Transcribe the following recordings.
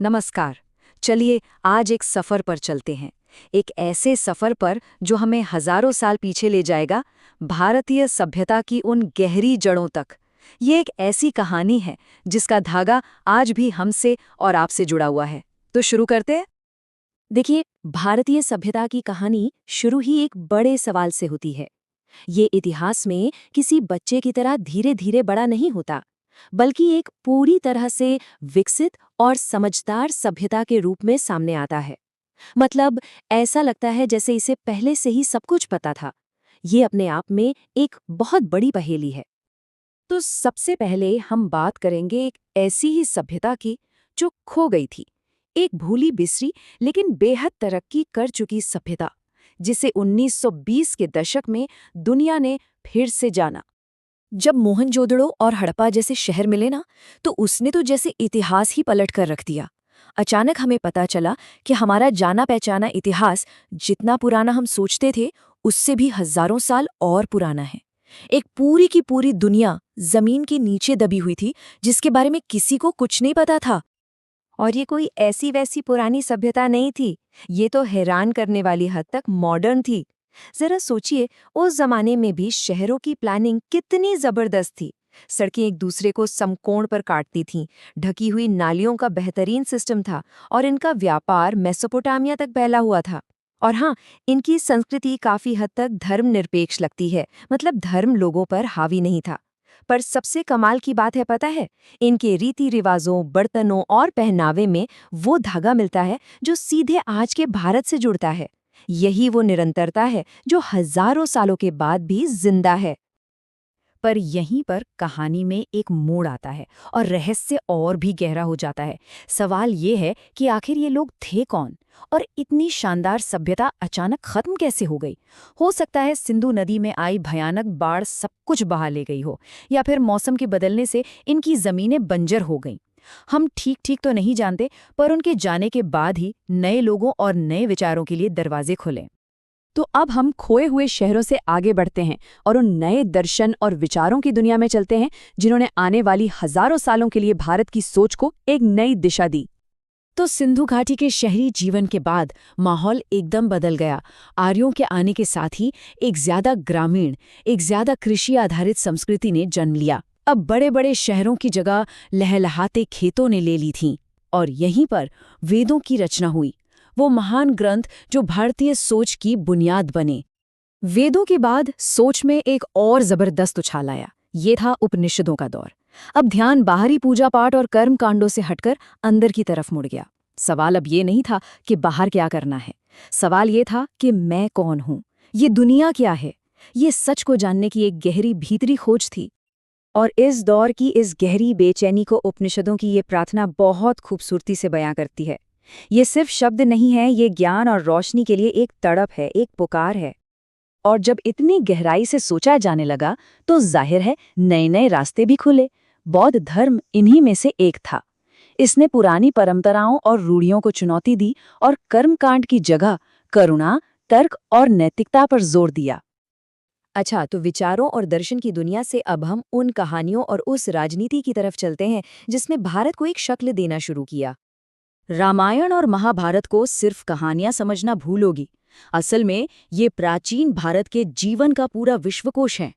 नमस्कार। चलिए आज एक सफर पर चलते हैं। एक ऐसे सफर पर जो हमें हजारों साल पीछे ले जाएगा, भारतीय सभ्यता की उन गहरी जड़ों तक। ये एक ऐसी कहानी है जिसका धागा आज भी हमसे और आपसे जुड़ा हुआ है। तो शुरू करते हैं। देखिए, भारतीय सभ्यता की कहानी शुरू ही एक बड़े सवाल से होती है। ये इतिहास में किसी बच्चे की तरह धीरे धीरे बड़ा नहीं होता, बल्कि एक पूरी तरह से विकसित और समझदार सभ्यता के रूप में सामने आता है। मतलब, ऐसा लगता है जैसे इसे पहले से ही सब कुछ पता था। ये अपने आप में एक बहुत बड़ी पहेली है। तो सबसे पहले हम बात करेंगे एक ऐसी ही सभ्यता की जो खो गई थी। एक भूली बिसरी लेकिन बेहद तरक्की कर चुकी सभ्यता, जिसे 1920 के दशक में दुनिया ने फिर से जाना। जब मोहनजोदड़ो और हड़प्पा जैसे शहर मिले ना, तो उसने तो जैसे इतिहास ही पलट कर रख दिया। अचानक हमें पता चला कि हमारा जाना पहचाना इतिहास जितना पुराना हम सोचते थे, उससे भी हजारों साल और पुराना है। एक पूरी की पूरी दुनिया जमीन के नीचे दबी हुई थी, जिसके बारे में किसी को कुछ नहीं पता था। और ये कोई ऐसी वैसी पुरानी सभ्यता नहीं थी। ये तो हैरान करने वाली हद तक मॉडर्न थी। जरा सोचिए, उस जमाने में भी शहरों की प्लानिंग कितनी जबरदस्त थी। सड़कें एक दूसरे को समकोण पर काटती थीं, ढकी हुई नालियों का बेहतरीन सिस्टम था और इनका व्यापार मेसोपोटामिया तक फैला हुआ था। और हाँ, इनकी संस्कृति काफी हद तक धर्मनिरपेक्ष लगती है, मतलब धर्म लोगों पर हावी नहीं था। पर सबसे कमाल की बात है, पता है, इनके रीति रिवाजों, बर्तनों और पहनावे में वो धागा मिलता है जो सीधे आज के भारत से जुड़ता है। यही वो निरंतरता है जो हजारों सालों के बाद भी जिंदा है। पर यहीं पर कहानी में एक मोड़ आता है और रहस्य और भी गहरा हो जाता है। सवाल ये है कि आखिर ये लोग थे कौन और इतनी शानदार सभ्यता अचानक खत्म कैसे हो गई। हो सकता है सिंधु नदी में आई भयानक बाढ़ सब कुछ बहा ले गई हो, या फिर मौसम के बदलने से इनकी जमीनें बंजर हो गईं। हम ठीक ठीक तो नहीं जानते, पर उनके जाने के बाद ही नए लोगों और नए विचारों के लिए दरवाजे खुले। तो अब हम खोए हुए शहरों से आगे बढ़ते हैं और उन नए दर्शन और विचारों की दुनिया में चलते हैं जिन्होंने आने वाली हजारों सालों के लिए भारत की सोच को एक नई दिशा दी। तो सिंधु घाटी के शहरी जीवन के बाद माहौल एकदम बदल गया। आर्यों के आने के साथ ही एक ज्यादा ग्रामीण, एक ज्यादा कृषि आधारित संस्कृति ने जन्म लिया। अब बड़े बड़े शहरों की जगह लहलहाते खेतों ने ले ली थीं, और यहीं पर वेदों की रचना हुई, वो महान ग्रंथ जो भारतीय सोच की बुनियाद बने। वेदों के बाद सोच में एक और जबरदस्त उछाल आया। ये था उपनिषदों का दौर। अब ध्यान बाहरी पूजा पाठ और कर्म कांडों से हटकर अंदर की तरफ मुड़ गया। सवाल अब ये नहीं था कि बाहर क्या करना है, सवाल ये था कि मैं कौन हूं, ये दुनिया क्या है। ये सच को जानने की एक गहरी भीतरी खोज थी। और इस दौर की इस गहरी बेचैनी को उपनिषदों की ये प्रार्थना बहुत खूबसूरती से बयां करती है। ये सिर्फ शब्द नहीं है, ये ज्ञान और रोशनी के लिए एक तड़प है, एक पुकार है। और जब इतनी गहराई से सोचा जाने लगा तो जाहिर है नए नए रास्ते भी खुले। बौद्ध धर्म इन्हीं में से एक था। इसने पुरानी परंपराओं और रूढ़ियों को चुनौती दी और कर्मकांड की जगह करुणा, तर्क और नैतिकता पर जोर दिया। अच्छा, तो विचारों और दर्शन की दुनिया से अब हम उन कहानियों और उस राजनीति की तरफ चलते हैं जिसने भारत को एक शक्ल देना शुरू किया। रामायण और महाभारत को सिर्फ कहानियां समझना भूलोगी। असल में ये प्राचीन भारत के जीवन का पूरा विश्वकोश है।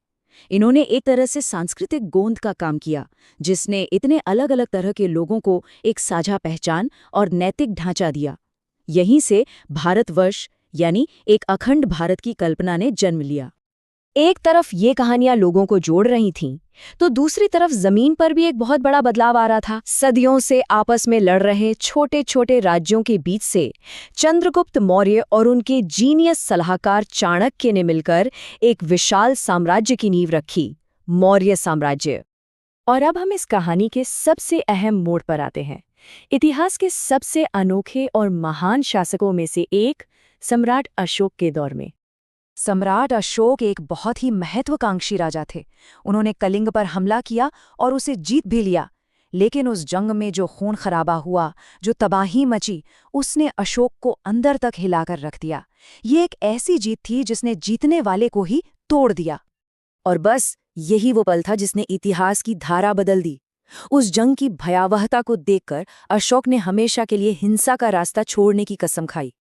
इन्होंने एक तरह से सांस्कृतिक गोंद का काम किया, जिसने इतने अलग अलग तरह के लोगों को एक साझा पहचान और नैतिक ढांचा दिया। यहीं से भारतवर्ष यानी एक अखंड भारत की कल्पना ने जन्म लिया। एक तरफ ये कहानियां लोगों को जोड़ रही थीं, तो दूसरी तरफ जमीन पर भी एक बहुत बड़ा बदलाव आ रहा था। सदियों से आपस में लड़ रहे छोटे छोटे राज्यों के बीच से चंद्रगुप्त मौर्य और उनके जीनियस सलाहकार चाणक्य ने मिलकर एक विशाल साम्राज्य की नींव रखी, मौर्य साम्राज्य। और अब हम इस कहानी के सबसे अहम मोड़ पर आते हैं। इतिहास के सबसे अनोखे और महान शासकों में से एक, सम्राट अशोक के दौर में। सम्राट अशोक एक बहुत ही महत्वाकांक्षी राजा थे। उन्होंने कलिंग पर हमला किया और उसे जीत भी लिया। लेकिन उस जंग में जो खून खराबा हुआ, जो तबाही मची, उसने अशोक को अंदर तक हिलाकर रख दिया। ये एक ऐसी जीत थी जिसने जीतने वाले को ही तोड़ दिया। और बस यही वो पल था जिसने इतिहास की धारा बदल दी। उस जंग की भयावहता को देखकर अशोक ने हमेशा के लिए हिंसा का रास्ता छोड़ने की कसम खाई।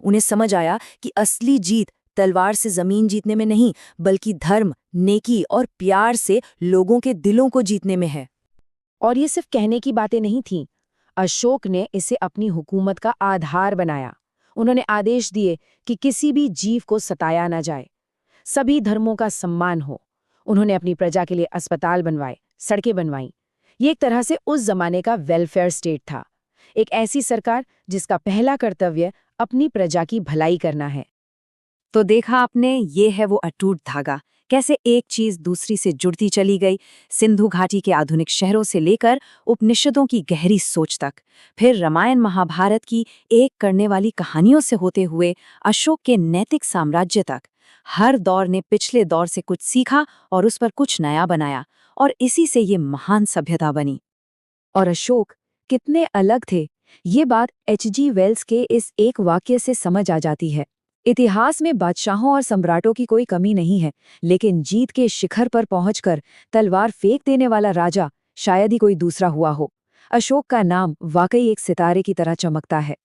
उन्हें समझ आया कि असली जीत तलवार से जमीन जीतने में नहीं, बल्कि धर्म, नेकी और प्यार से लोगों के दिलों को जीतने में है। और ये सिर्फ कहने की बातें नहीं थीं। अशोक ने इसे अपनी हुकूमत का आधार बनाया। उन्होंने आदेश दिए कि किसी भी जीव को सताया न जाए, सभी धर्मों का सम्मान हो। उन्होंने अपनी प्रजा के लिए अस्पताल बनवाए, सड़कें बनवाईं। ये एक तरह से उस जमाने का वेलफेयर स्टेट था, एक ऐसी सरकार जिसका पहला कर्तव्य अपनी प्रजा की भलाई करना है। तो देखा आपने, ये है वो अटूट धागा, कैसे एक चीज दूसरी से जुड़ती चली गई। सिंधु घाटी के आधुनिक शहरों से लेकर उपनिषदों की गहरी सोच तक, फिर रामायण महाभारत की एक करने वाली कहानियों से होते हुए अशोक के नैतिक साम्राज्य तक, हर दौर ने पिछले दौर से कुछ सीखा और उस पर कुछ नया बनाया, और इसी से ये महान सभ्यता बनी। और अशोक कितने अलग थे, ये बात H.G. वेल्स के इस एक वाक्य से समझ आ जाती है। इतिहास में बादशाहों और सम्राटों की कोई कमी नहीं है, लेकिन जीत के शिखर पर पहुंचकर तलवार फेंक देने वाला राजा शायद ही कोई दूसरा हुआ हो। अशोक का नाम वाकई एक सितारे की तरह चमकता है।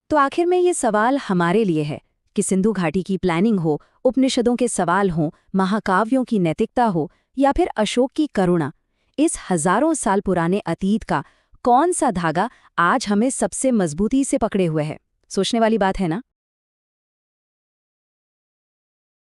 तो आखिर में ये सवाल हमारे लिए है कि सिंधु घाटी की प्लानिंग हो, उपनिषदों के सवाल हों, महाकाव्यों की नैतिकता हो, या फिर अशोक की करुणा, इस हजारों साल पुराने अतीत का कौन सा धागा आज हमें सबसे मजबूती से पकड़े हुए है? सोचने वाली बात है ना।